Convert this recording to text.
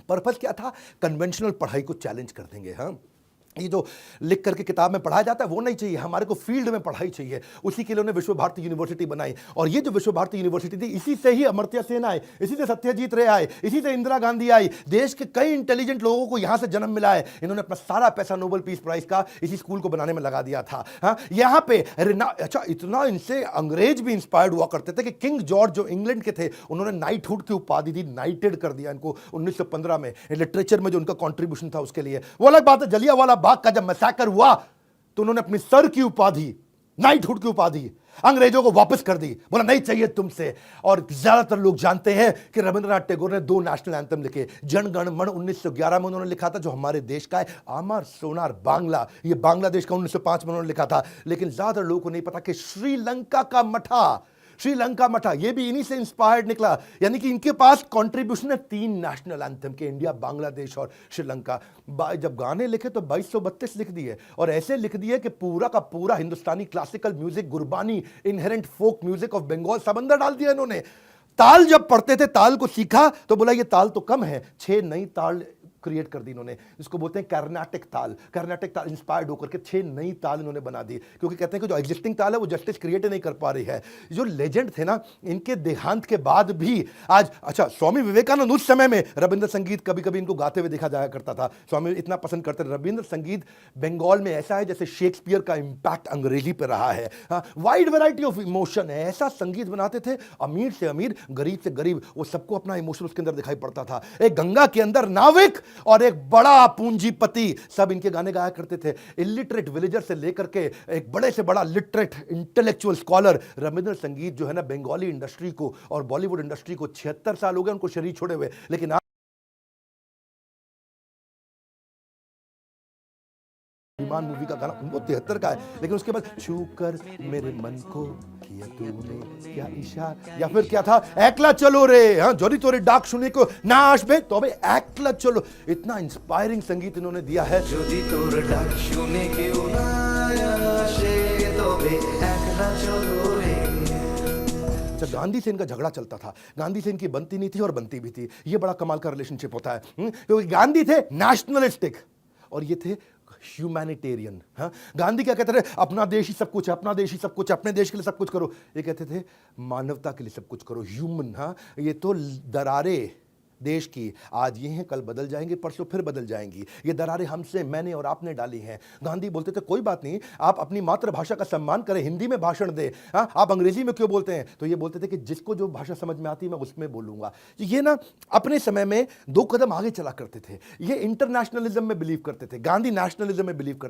Purpose क्या था? Conventional पढ़ाई को चैलेंज कर देंगे। हाँ, ये जो लिख करके किताब में पढ़ाया जाता है वो नहीं चाहिए, हमारे को फील्ड में पढ़ाई चाहिए। उसी के लिए उन्होंने विश्व भारती यूनिवर्सिटी बनाई। और ये जो विश्व भारती यूनिवर्सिटी थी, इसी से ही अमर्त्य सेन आए, इसी से सत्यजीत रे आए, इसी से इंदिरा गांधी आई। देश के कई इंटेलिजेंट लोगों को यहां से जन्म मिला है। इन्होंने अपना सारा पैसा नोबेल पीस प्राइज का इसी स्कूल को बनाने में लगा दिया था। हाँ, यहाँ पे अच्छा, इतना इनसे अंग्रेज भी इंस्पायर्ड हुआ करते थे कि किंग जॉर्ज जो इंग्लैंड के थे, उन्होंने नाइटहुड की उपाधि दी, नाइटेड कर दिया इनको 1915 में। लिटरेचर में जो उनका कॉन्ट्रीब्यूशन था उसके लिए। वो अलग बात है, जलियांवाला बाग का जब मैसाकर हुआ तो उन्होंने अपनी सर की उपाधि, नाइटहुड की उपाधि अंग्रेजों को वापस कर दी, बोला नहीं चाहिए तुमसे। और ज्यादातर लोग जानते हैं कि रविंद्रनाथ टैगोर ने 2 नेशनल एंथम लिखे। जन गण मन 1911 में उन्होंने लिखा था, जो हमारे देश का है। आमार सोनार बांग्ला, ये बांग्लादेश का 1905 में उन्होंने लिखा था। लेकिन ज्यादातर लोगों को नहीं पता कि श्रीलंका का मठा, श्रीलंका मठा, ये भी इन्हीं से इंस्पायर्ड निकला। यानी कि इनके पास कंट्रीब्यूशन है 3 नेशनल एंथम के, इंडिया, बांग्लादेश और श्रीलंका। जब गाने लिखे तो 2232 लिख दिए, और ऐसे लिख दिए कि पूरा का पूरा Hindustani classical music, Gurbani, inherent folk music of Bengal सब अंदर डाल दिया इन्होंने। ताल जब पढ़ते थे, ताल को सीखा तो बोला ये ताल तो कम है, 6 नई ताल क्रिएट कर दी इन्होंने। इसको बोलते हैं कर्नाटक ताल। कर्नाटक ताल इंस्पायर्ड होकर के 6 नई ताल इन्होंने बना दी, क्योंकि कहते हैं कि जो एग्जिस्टिंग ताल है वो जस्टिस क्रिएट नहीं कर पा रही है। जो लेजेंड थे ना, इनके देहांत के बाद भी आज, अच्छा, स्वामी विवेकानंद उस समय में रविंद्र संगीत कभी कभी इनको गाते हुए देखा जाया करता था। स्वामी इतना पसंद करते थे। रविंद्र संगीत बंगाल में ऐसा है जैसे शेक्सपियर का इंपैक्ट अंग्रेजी पर रहा है। वाइड वैरायटी ऑफ इमोशन है, ऐसा संगीत बनाते थे, अमीर से अमीर, गरीब से गरीब, वो सबको अपना इमोशन उसके अंदर दिखाई पड़ता था। एक गंगा के अंदर नाविक और एक बड़ा पूंजीपति, सब इनके गाने गाया करते थे। इलिटरेट विलेजर से लेकर के एक बड़े से बड़ा लिटरेट इंटेलेक्चुअल स्कॉलर, रविंद्र संगीत जो है ना, बंगाली इंडस्ट्री को और बॉलीवुड इंडस्ट्री को 76 साल हो गए उनको शरीर छोड़े हुए, लेकिन विमान मूवी का गाना वो 73 का है। लेकिन उसके बाद छू कर मेरे मन को किया तूने क्या इशारा, या फिर क्या था, एकला चलो रे, हाँ, जोरी तोरे डाक सुने को ना आसबे तो बे एकला चलो। इतना इंस्पायरिंग संगीत इन्होंने दिया है। जोरी तोरे डाक सुने क्यों ना आसे तो बे एकला चलो रे। अच्छा, गांधी से इनका झगड़ा चलता था। गांधी से इनकी बनती नहीं थी और बनती भी थी। ये बड़ा कमाल का रिलेशनशिप होता है, क्योंकि गांधी थे नेशनलिस्टिक और ये थे ह्यूमैनिटेरियन। हाँ, गांधी क्या कहते थे, अपना देश ही सब कुछ है, अपना देश ही सब कुछ है, अपने देश के लिए सब कुछ करो। ये कहते थे मानवता के लिए सब कुछ करो, ह्यूमन। हाँ, ये तो दरारें देश की आज ये हैं, कल बदल जाएंगे, परसों फिर बदल जाएंगी। ये दरारें हमसे, मैंने और आपने डाली हैं। गांधी बोलते थे कोई बात नहीं, आप अपनी मातृभाषा का सम्मान करें, हिंदी में भाषण दें। हाँ, आप अंग्रेजी में क्यों बोलते हैं? तो ये बोलते थे कि जिसको जो भाषा समझ में आती है मैं उसमें बोलूंगा। ये ना अपने समय में 2 कदम आगे चला करते थे। ये इंटरनेशनलिज्म में बिलीव करते थे, गांधी नेशनलिज्म में बिलीव करते थे।